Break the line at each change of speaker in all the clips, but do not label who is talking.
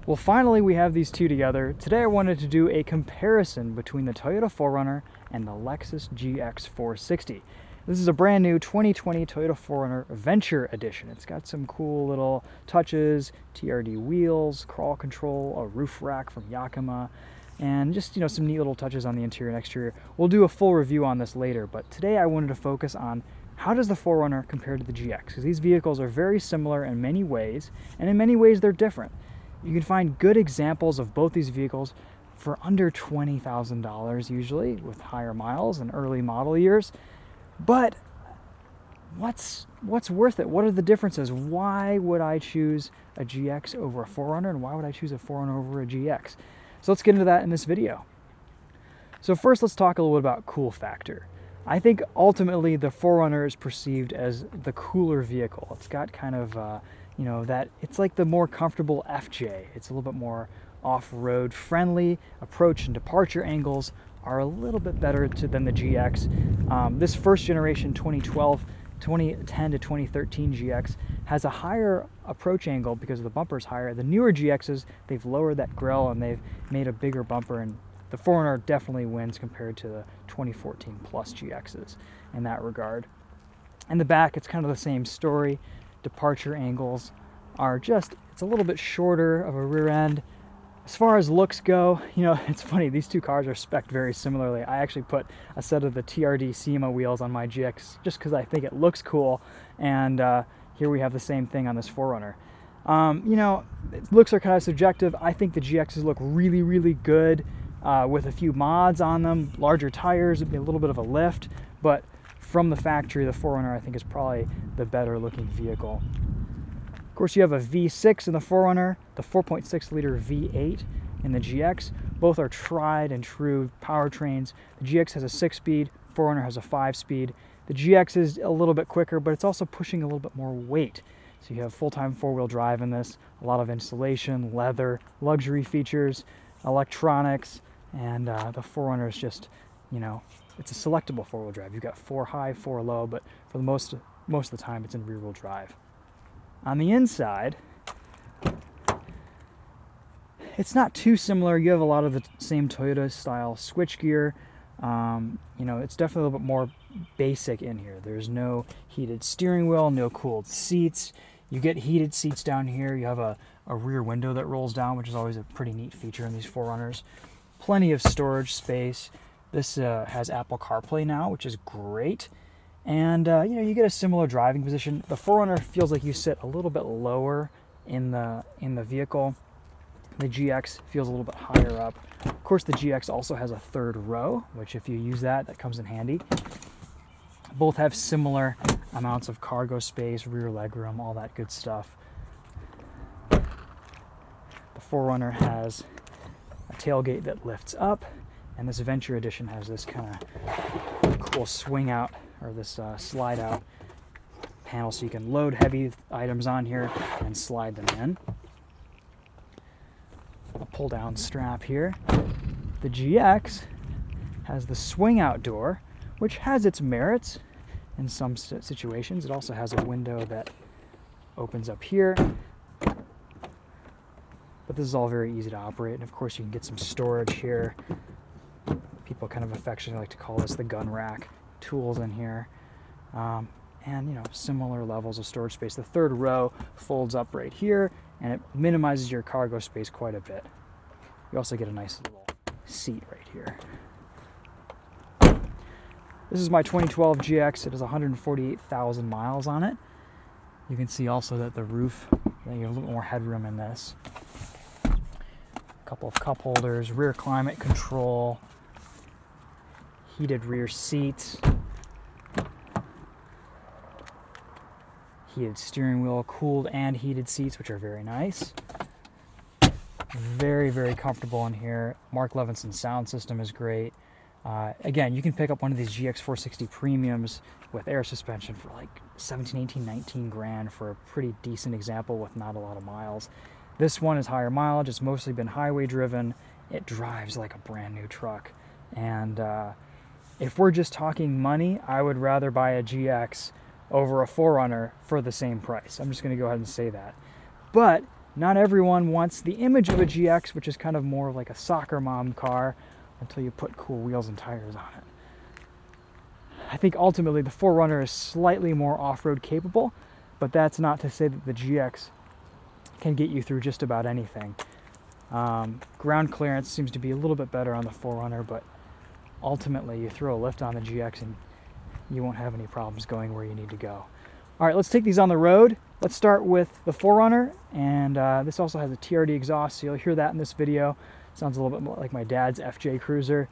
Well, finally we have these two together. Today I wanted to do a comparison between the Toyota 4Runner and the Lexus GX 460. This is a brand new 2020 Toyota 4Runner Venture Edition. It's got some cool little touches, TRD wheels, crawl control, a roof rack from Yakima, and just, some neat little touches on the interior and exterior. We'll do a full review on this later, but today I wanted to focus on how does the 4Runner compare to the GX? Because these vehicles are very similar in many ways, and in many ways they're different. You can find good examples of both these vehicles for under $20,000 usually, with higher miles and early model years. But what's worth it? What are the differences? Why would I choose a GX over a 4Runner, and why would I choose a 4Runner over a GX? So let's get into that in this video. So first, let's talk a little bit about cool factor. I think ultimately the 4Runner is perceived as the cooler vehicle. It's got kind of that it's like the more comfortable FJ. It's a little bit more off-road friendly. Approach and departure angles are a little bit better than the GX. This first generation 2010 to 2013 GX has a higher approach angle because the bumper's higher. The newer GXs, they've lowered that grille and they've made a bigger bumper, and the 4Runner definitely wins compared to the 2014 plus GXs in that regard. In the back, it's kind of the same story. Departure angles are it's a little bit shorter of a rear end. As far as looks go, it's funny, these two cars are spec'd very similarly. I actually put a set of the TRD SEMA wheels on my GX just because I think it looks cool, and here we have the same thing on this 4Runner. Looks are kind of subjective. I think the GXs look really, really good with a few mods on them, larger tires, a little bit of a lift, but from the factory, the 4Runner I think is probably the better looking vehicle. Of course, you have a V6 in the 4Runner, the 4.6 liter V8 in the GX. Both are tried and true powertrains. The GX has a 6-speed, 4Runner has a 5-speed. The GX is a little bit quicker, but it's also pushing a little bit more weight. So you have full-time 4-wheel drive in this, a lot of insulation, leather, luxury features, electronics, and the 4Runner is just, it's a selectable 4-wheel drive. You've got 4 high, 4 low, but for the most of the time it's in rear-wheel drive. On the inside, it's not too similar. You have a lot of the same Toyota style switchgear. It's definitely a little bit more basic in here. There's no heated steering wheel, no cooled seats. You get heated seats down here. You have a rear window that rolls down, which is always a pretty neat feature in these 4Runners. Plenty of storage space. This has Apple CarPlay now, which is great. And, you get a similar driving position. The 4Runner feels like you sit a little bit lower in the vehicle. The GX feels a little bit higher up. Of course, the GX also has a third row, which if you use that comes in handy. Both have similar amounts of cargo space, rear legroom, all that good stuff. The 4Runner has a tailgate that lifts up, and this Venture Edition has this kind of cool swing out, or this slide out panel, so you can load heavy items on here and slide them in. A pull down strap here. The GX has the swing out door, which has its merits in some situations. It also has a window that opens up here, but this is all very easy to operate, and of course you can get some storage here. People kind of affectionately like to call this the gun rack. Tools in here, and similar levels of storage space. The third row folds up right here, and it minimizes your cargo space quite a bit. You also get a nice little seat right here. This is my 2012 GX. It has 148,000 miles on it. You can see also that the roof, you have a little more headroom in this. A couple of cup holders, rear climate control, heated rear seats, heated steering wheel, cooled and heated seats, which are very nice. Very, very comfortable in here. Mark Levinson's sound system is great. Again, you can pick up one of these GX 460 premiums with air suspension for like 17, 18, 19 grand for a pretty decent example with not a lot of miles. This one is higher mileage. It's mostly been highway driven. It drives like a brand new truck. And if we're just talking money, I would rather buy a GX over a 4Runner for the same price. I'm just going to go ahead and say that. But Not everyone wants the image of a GX, which is kind of more like a soccer mom car, until you put cool wheels and tires on it. I think ultimately the 4Runner is slightly more off-road capable, but that's not to say that the GX can get you through just about anything. Ground clearance seems to be a little bit better on the 4Runner, but ultimately you throw a lift on the GX and you won't have any problems going where you need to go. All right, let's take these on the road. Let's start with the 4Runner, and this also has a TRD exhaust, so you'll hear that in this video. Sounds a little bit more like my dad's FJ Cruiser,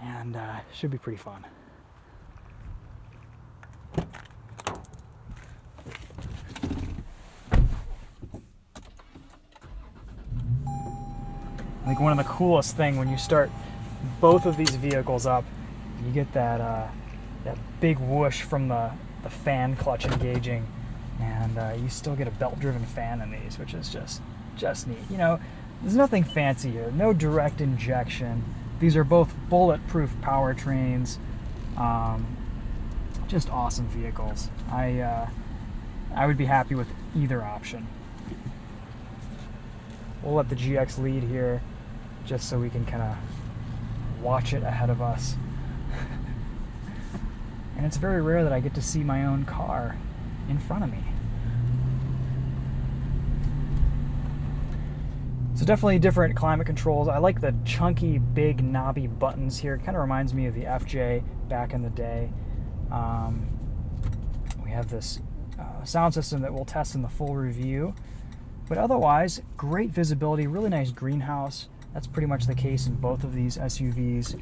and should be pretty fun. I think one of the coolest thing when you start both of these vehicles up, you get that big whoosh from the fan clutch engaging, and you still get a belt-driven fan in these, which is just neat. You know, there's nothing fancy here, no direct injection. These are both bulletproof powertrains, just awesome vehicles. I would be happy with either option. We'll let the GX lead here, just so we can kind of watch it ahead of us. And it's very rare that I get to see my own car in front of me. So definitely different climate controls. I like the chunky, big, knobby buttons here. It kind of reminds me of the FJ back in the day. We have this sound system that we'll test in the full review. But otherwise, great visibility, really nice greenhouse. That's pretty much the case in both of these SUVs. You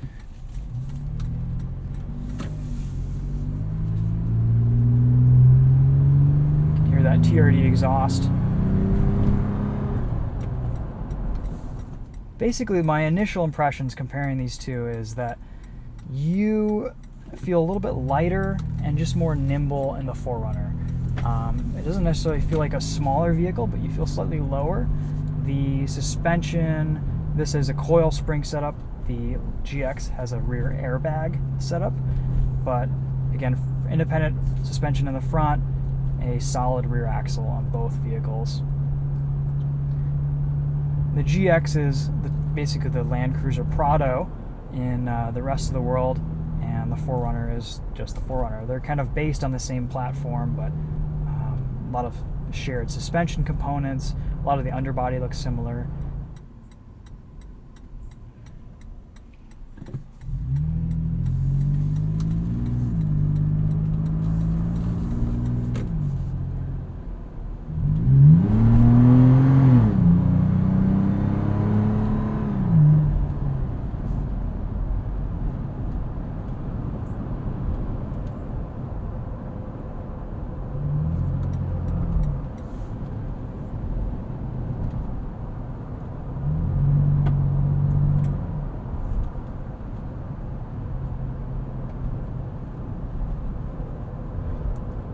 can hear that TRD exhaust. Basically, my initial impressions comparing these two is that you feel a little bit lighter and just more nimble in the 4Runner. It doesn't necessarily feel like a smaller vehicle, but you feel slightly lower. The suspension, this is a coil spring setup. The GX has a rear airbag setup, but again, independent suspension in the front, a solid rear axle on both vehicles. The GX is basically the Land Cruiser Prado in the rest of the world, and the 4Runner is just the 4Runner. They're kind of based on the same platform, but a lot of shared suspension components. A lot of the underbody looks similar.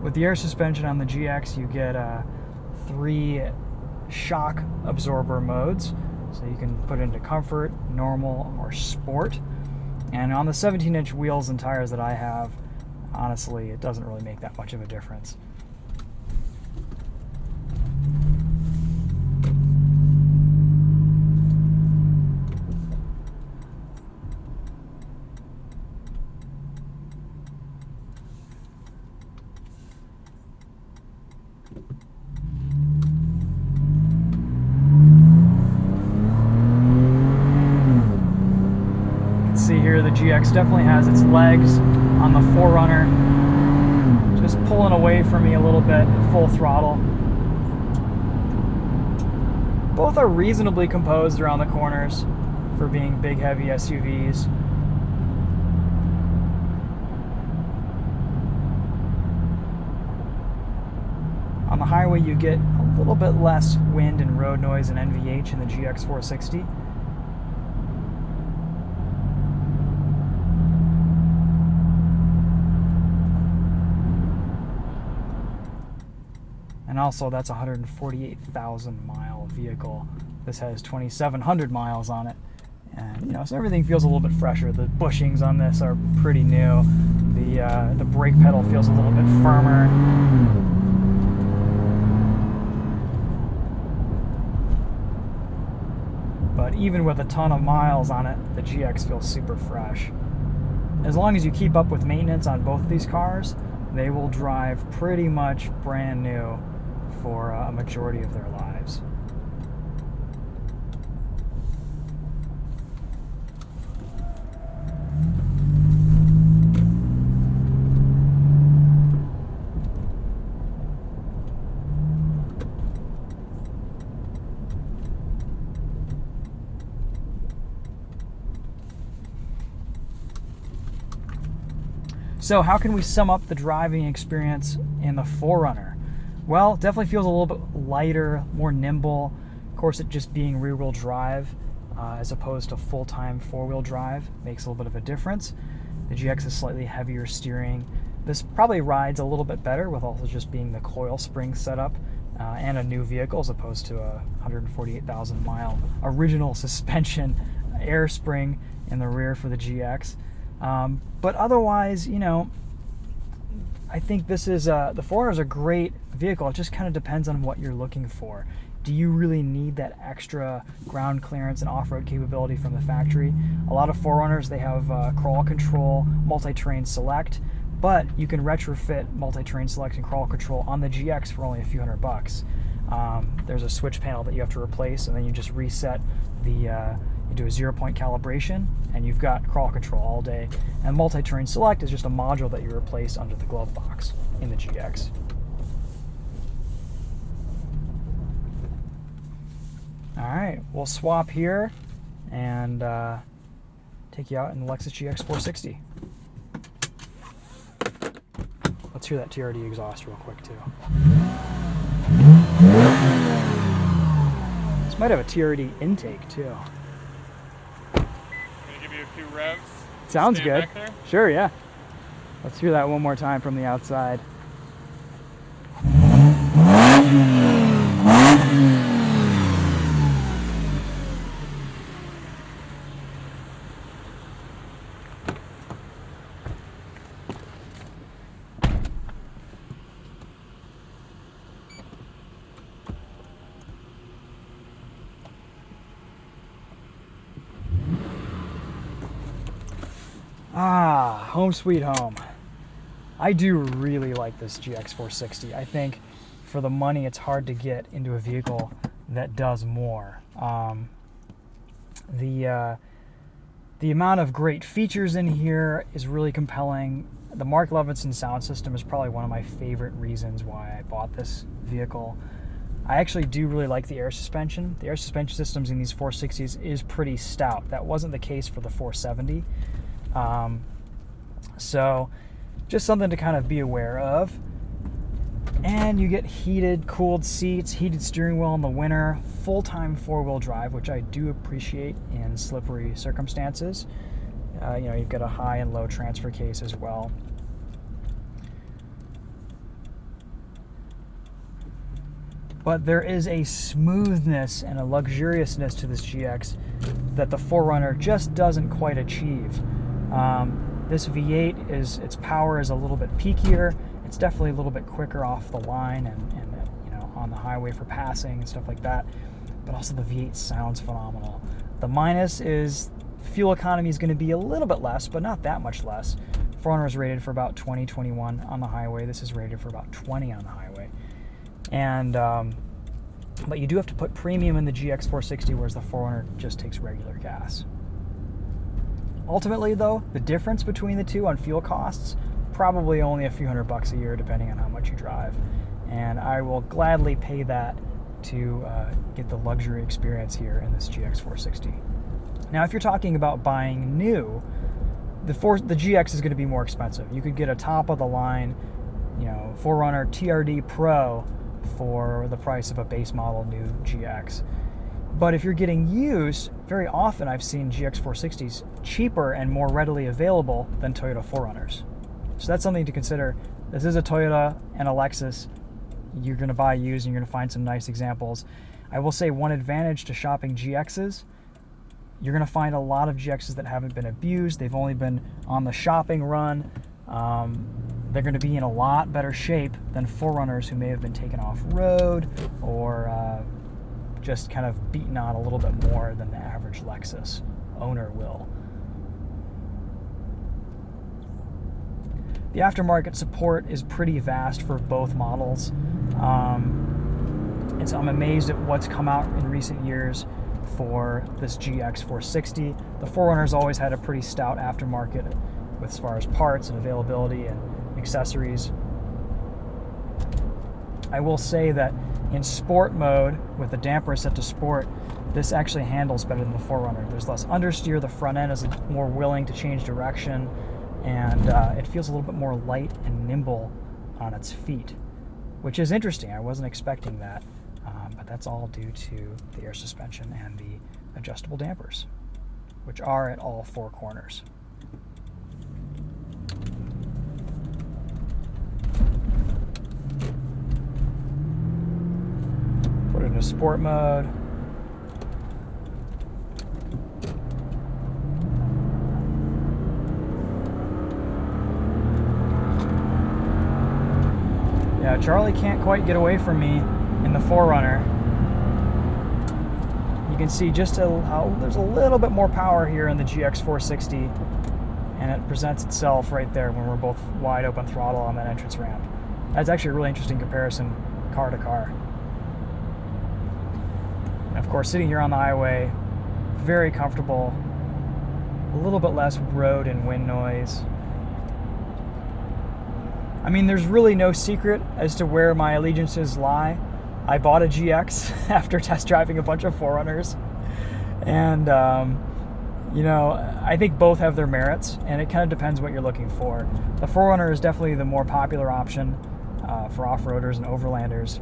With the air suspension on the GX, you get 3 shock absorber modes. So you can put it into comfort, normal, or sport. And on the 17-inch wheels and tires that I have, honestly, it doesn't really make that much of a difference. See here, the GX definitely has its legs on the 4Runner, just pulling away from me a little bit, full throttle. Both are reasonably composed around the corners for being big, heavy SUVs. On the highway, you get a little bit less wind and road noise and NVH in the GX 460. And also, that's a 148,000 mile vehicle. This has 2,700 miles on it. And, so everything feels a little bit fresher. The bushings on this are pretty new. The brake pedal feels a little bit firmer. but even with a ton of miles on it, the GX feels super fresh. As long as you keep up with maintenance on both of these cars, they will drive pretty much brand new for a majority of their lives. So how can we sum up the driving experience in the 4Runner? Well, definitely feels a little bit lighter, more nimble. Of course, it just being rear-wheel drive as opposed to full-time four-wheel drive makes a little bit of a difference. The GX is slightly heavier steering. This probably rides a little bit better with also just being the coil spring setup and a new vehicle as opposed to a 148,000 mile original suspension air spring in the rear for the GX. But otherwise, you know, I think this is the 4Runner is a great vehicle. It just kind of depends on what you're looking for. Do you really need that extra ground clearance and off-road capability from the factory? A lot of 4Runners, they have crawl control, multi-terrain select, but you can retrofit multi-terrain select and crawl control on the GX for only a few $100. There's a switch panel that you have to replace, and then you just reset the you do a 0-point calibration, and you've got crawl control all day. And multi-terrain select is just a module that you replace under the glove box in the GX. All right, we'll swap here and take you out in the Lexus GX 460. Let's hear that TRD exhaust real quick too. This might have a TRD intake too.
Few revs.
Sounds good. Sure, yeah. Let's hear that one more time from the outside. Ah, home sweet home. I do really like this GX 460. I think for the money, it's hard to get into a vehicle that does more. The amount of great features in here is really compelling. The Mark Levinson sound system is probably one of my favorite reasons why I bought this vehicle. I actually do really like the air suspension. The air suspension systems in these 460s is pretty stout. That wasn't the case for the 470. So just something to kind of be aware of. And you get heated, cooled seats, heated steering wheel in the winter, full-time four-wheel drive, which I do appreciate in slippery circumstances. You know, you've got a high and low transfer case as well. But there is a smoothness and a luxuriousness to this GX that the 4Runner just doesn't quite achieve. This V8 its power is a little bit peakier. It's definitely a little bit quicker off the line and you know, on the highway for passing and stuff like that. But also the V8 sounds phenomenal. The minus is fuel economy is going to be a little bit less, but not that much less. 4Runner is rated for about 20, 21 on the highway. This is rated for about 20 on the highway. And but you do have to put premium in the GX 460, whereas the 4Runner just takes regular gas. Ultimately, though, the difference between the two on fuel costs, probably only a few $100 a year, depending on how much you drive. And I will gladly pay that to get the luxury experience here in this GX 460. Now, if you're talking about buying new, the GX is going to be more expensive. You could get a top-of-the-line, you know, 4Runner TRD Pro for the price of a base model new GX. But if you're getting used, very often I've seen GX 460s cheaper and more readily available than Toyota 4Runners. So that's something to consider. This is a Toyota and a Lexus. You're going to buy used and you're going to find some nice examples. I will say one advantage to shopping GXs, you're going to find a lot of GXs that haven't been abused. They've only been on the shopping run. They're going to be in a lot better shape than 4Runners who may have been taken off-road or just kind of beaten on a little bit more than the average Lexus owner will. The aftermarket support is pretty vast for both models. And so I'm amazed at what's come out in recent years for this GX 460. The 4Runner's always had a pretty stout aftermarket with as far as parts and availability and accessories. I will say that in sport mode, with the damper set to sport, this actually handles better than the 4Runner. There's less understeer, the front end is more willing to change direction, and it feels a little bit more light and nimble on its feet, which is interesting. I wasn't expecting that, but that's all due to the air suspension and the adjustable dampers, which are at all four corners. Put it into sport mode. Yeah, Charlie can't quite get away from me in the 4Runner. You can see just how there's a little bit more power here in the GX 460, and it presents itself right there when we're both wide open throttle on that entrance ramp. That's actually a really interesting comparison car to car. And of course, sitting here on the highway, very comfortable, a little bit less road and wind noise. I mean, there's really no secret as to where my allegiances lie. I bought a GX after test driving a bunch of 4Runners, and you know, I think both have their merits, and it kind of depends what you're looking for. The 4Runner is definitely the more popular option for off-roaders and overlanders,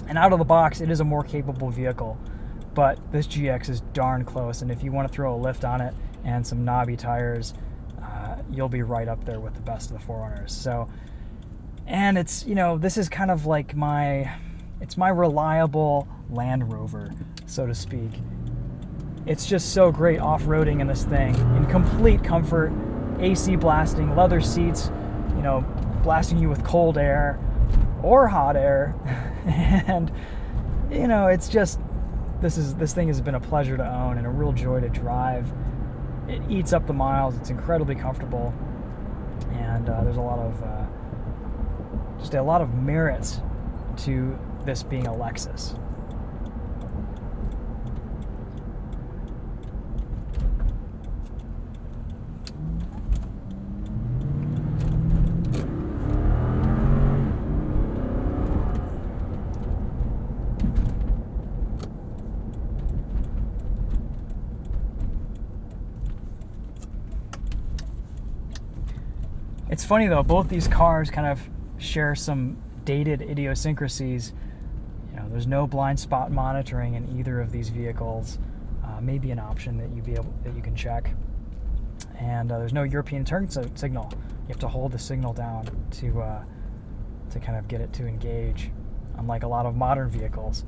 and out of the box, it is a more capable vehicle, but this GX is darn close, and if you want to throw a lift on it and some knobby tires, you'll be right up there with the best of the 4Runners. So, and it's, you know, this is kind of like it's my reliable Land Rover, so to speak. It's just so great off-roading in this thing, in complete comfort, AC blasting, leather seats, you know, blasting you with cold air or hot air, and you know, it's just, this thing has been a pleasure to own and a real joy to drive. It eats up the miles. It's incredibly comfortable, and there's just a lot of merits to this being a Lexus. It's funny though, both these cars kind of share some dated idiosyncrasies. You know, there's no blind spot monitoring in either of these vehicles. Maybe an option that you can check. And there's no European turn signal. You have to hold the signal down to kind of get it to engage, unlike a lot of modern vehicles.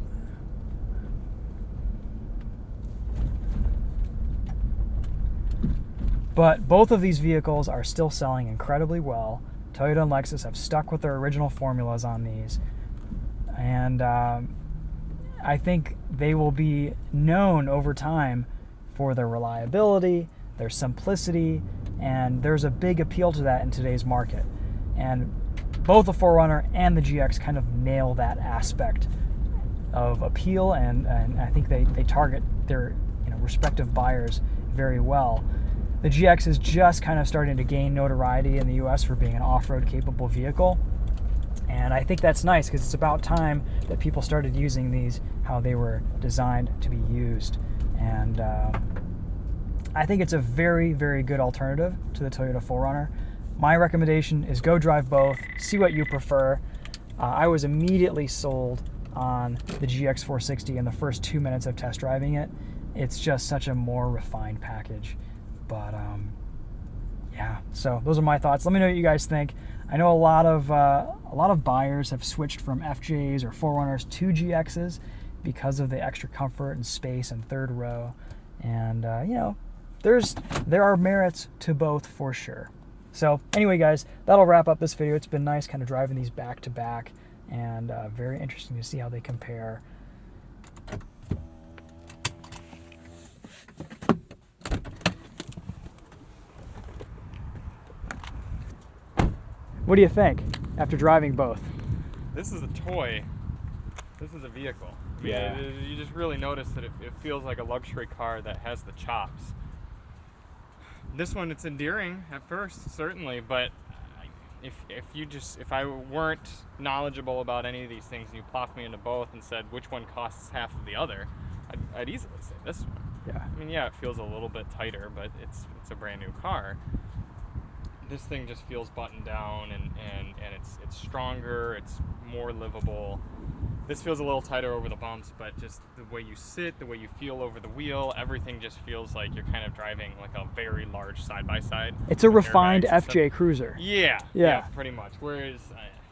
But both of these vehicles are still selling incredibly well. Toyota and Lexus have stuck with their original formulas on these. And I think they will be known over time for their reliability, their simplicity, and there's a big appeal to that in today's market. And both the 4Runner and the GX kind of nail that aspect of appeal, and I think they target their respective buyers very well. The GX is just kind of starting to gain notoriety in the US for being an off-road capable vehicle. And I think that's nice, because it's about time that people started using these how they were designed to be used. And I think it's a very, very good alternative to the Toyota 4Runner. My recommendation is go drive both, see what you prefer. I was immediately sold on the GX 460 in the first 2 minutes of test driving it. It's just such a more refined package. But yeah, so those are my thoughts. Let me know what you guys think. I know a lot of buyers have switched from FJs or 4Runners to GXs because of the extra comfort and space and third row. And there are merits to both for sure. So anyway, guys, that'll wrap up this video. It's been nice kind of driving these back to back, and very interesting to see how they compare. What do you think after driving both?
This is a toy. This is a vehicle. I mean,
Yeah.
you just really notice that it feels like a luxury car that has the chops. This one, it's endearing at first, certainly, but if I weren't knowledgeable about any of these things and you plopped me into both and said which one costs half of the other, I'd easily say this one.
Yeah.
I mean, yeah, it feels a little bit tighter, but it's a brand new car. This thing just feels buttoned down and it's stronger, it's more livable. This feels a little tighter over the bumps, but just the way you sit, the way you feel over the wheel, everything just feels like you're kind of driving like a very large side-by-side.
It's a refined
airbags and
FJ Cruiser.
Yeah, pretty much. Whereas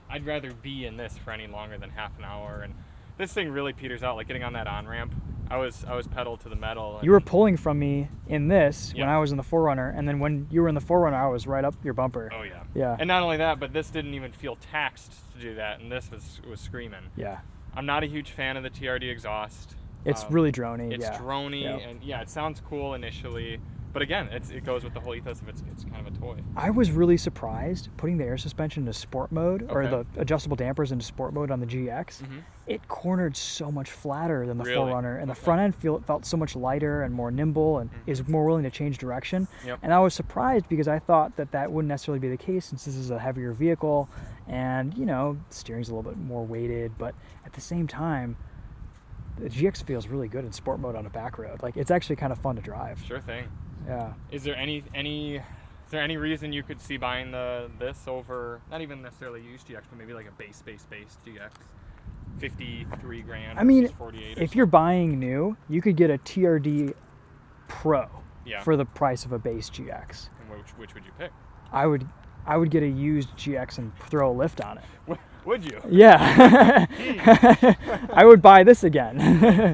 I'd rather be in this for any longer than half an hour. And this thing really peters out, like getting on that on-ramp. I was pedal to the metal.
You were pulling from me in this when
Yeah.
I was in the 4Runner, and then when you were in the 4Runner, I was right up your bumper.
Oh yeah.
Yeah.
And not only that, but this didn't even feel taxed to do that, and this was screaming.
Yeah.
I'm not a huge fan of the TRD exhaust.
It's really droney.
It's
yeah.
droney,
Yep.
and yeah, it sounds cool initially, but again, it goes with the whole ethos of it's kind of a toy.
I was really surprised putting the air suspension into sport mode, or
Okay.
the adjustable dampers into sport mode on the GX.
Mm-hmm.
It cornered so much flatter than the
Really?
4Runner, and the
Okay.
front end felt so much lighter and more nimble, and is more willing to change direction.
Yep.
And I was surprised because I thought that wouldn't necessarily be the case since this is a heavier vehicle, and steering's a little bit more weighted, but at the same time, the GX feels really good in sport mode on a back road. Like, it's actually kind of fun to drive.
Sure thing.
Yeah.
Is there any reason you could see buying this over not even necessarily used GX, but maybe like a base GX? 53 grand.
I mean,
versus 48 or
if you're buying new, you could get a TRD Pro
Yeah.
for the price of a base GX.
And which would you pick?
I would get a used GX and throw a lift on it.
Would you?
Yeah. I would buy this again.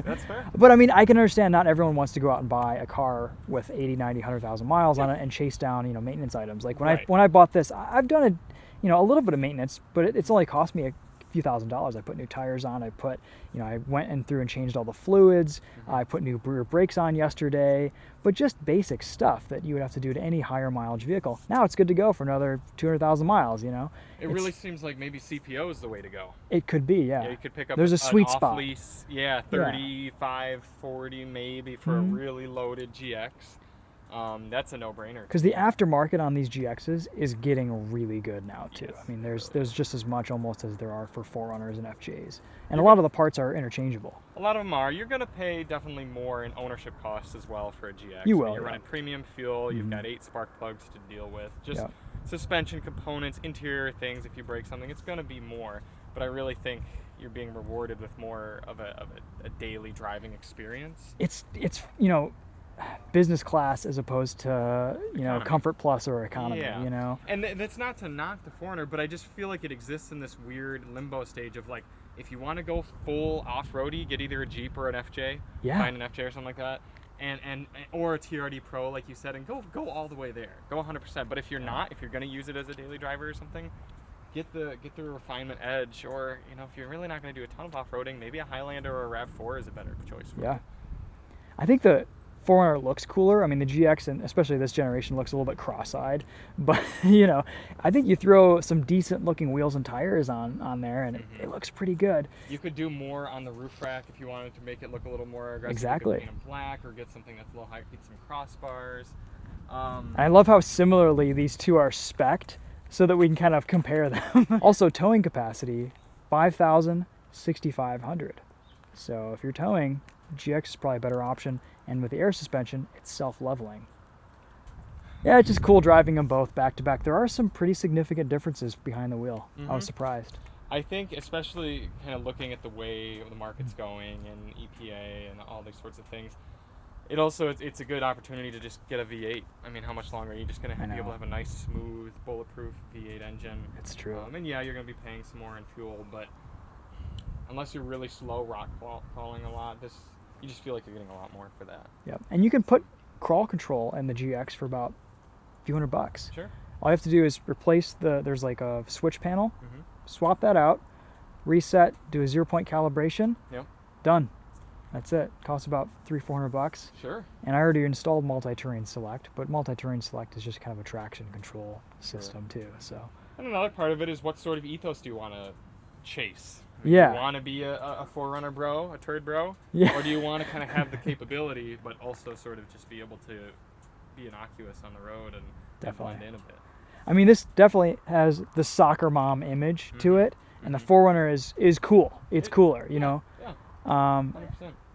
That's fair.
But I mean, I can understand not everyone wants to go out and buy a car with 80, 90, 100,000 miles on it and chase down, maintenance items. Like when I bought this, I've done a little bit of maintenance, but it's only cost me a few $1,000s. I put new tires on. I put, I went and through and changed all the fluids. I put new rear brakes on yesterday, but just basic stuff that you would have to do to any higher mileage vehicle. Now it's good to go for another 200,000 miles,
It really seems like maybe CPO is the way to go.
It could be, yeah.
Yeah, you could pick up
There's a sweet
an
spot.
off-lease, 35, 40 maybe for a really loaded GX. That's a no-brainer.
Because the aftermarket on these GXs is getting really good now too.
Yes,
I mean, there's just as much almost as there are for 4Runners and FJs, and a lot of the parts are interchangeable.
A lot of them are. You're going to pay definitely more in ownership costs as well for a GX.
You will,
You're
yeah.
running premium fuel. You've got 8 spark plugs to deal with. Just
Yeah.
suspension components, interior things. If you break something, it's going to be more. But I really think you're being rewarded with more of a daily driving experience.
It's business class as opposed to
Economy.
Comfort Plus or economy.
Yeah. And that's not to knock the 4Runner, but I just feel like it exists in this weird limbo stage of like, if you want to go full off-roady, get either a Jeep or an FJ,
Yeah.
find an FJ or something like that, and or a TRD Pro, like you said, and go all the way there, go 100%. But if you're not, if you're going to use it as a daily driver or something, get the refinement edge, or if you're really not going to do a ton of off-roading, maybe a Highlander or a RAV4 is a better choice for you.
Yeah. I think the 4Runner looks cooler. I mean, the GX, and especially this generation, looks a little bit cross-eyed. But, I think you throw some decent-looking wheels and tires on there, and it looks pretty good.
You could do more on the roof rack if you wanted to make it look a little more aggressive.
Exactly.
You could paint them black or get something that's a little higher, get some crossbars.
I love how similarly these two are spec'd so that we can kind of compare them. Also, towing capacity, 5,000, 6,500. So if you're towing, GX is probably a better option. And with the air suspension, it's self-leveling. Yeah, it's just cool driving them both back to back. There are some pretty significant differences behind the wheel. I was surprised.
I think, especially kind of looking at the way the market's going and EPA and all these sorts of things, it's a good opportunity to just get a V8. I mean, how much longer are you just going to be able to have a nice, smooth, bulletproof V8 engine?
It's true.
And yeah, you're going to be paying some more in fuel, but unless you're really slow rock crawling a lot, you just feel like you're getting a lot more for that.
Yep. And you can put crawl control in the GX for about a few $100.
Sure.
All you have to do is replace there's like a switch panel, swap that out, reset, do a 0-point calibration.
Yep.
Done. That's it. Costs about $300-400.
Sure.
And I already installed multi-terrain select, but multi-terrain select is just kind of a traction control system too. So
And another part of it is what sort of ethos do you want to chase?
Yeah.
Do you want to be a 4Runner bro, a turd bro?
Yeah.
Or do you want to kind of have the capability, but also sort of just be able to be innocuous on the road and
Definitely.
blend in a bit?
I mean, this definitely has the soccer mom image to it, and the 4Runner is cool. It's cooler, you know.
Yeah. 100%.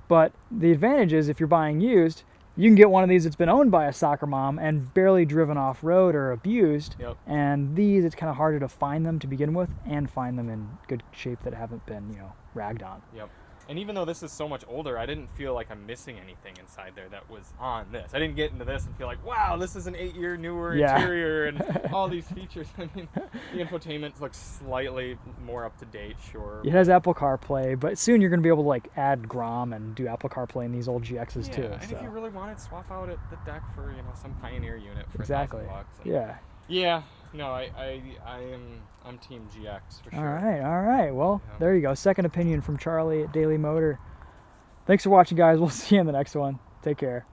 But the advantage is if you're buying used, you can get one of these that's been owned by a soccer mom and barely driven off-road or abused.
Yep.
And these, it's kind of harder to find them to begin with and find them in good shape that haven't been, you know, ragged on.
Yep. And even though this is so much older, I didn't feel like I'm missing anything inside there that was on this. I didn't get into this and feel like, wow, this is an 8-year newer interior and all these features. I mean, the infotainment looks slightly more up to date, sure.
It has Apple CarPlay, but soon you're going to be able to like add Grom and do Apple CarPlay in these old GXs too.
And if you really wanted, swap out the deck for, you know, some Pioneer unit for
exactly.
$1,000.
Yeah.
Yeah. No, I'm Team GX for sure.
All right. Well, there you go. Second opinion from Charlie at Daily Motor. Thanks for watching, guys. We'll see you in the next one. Take care.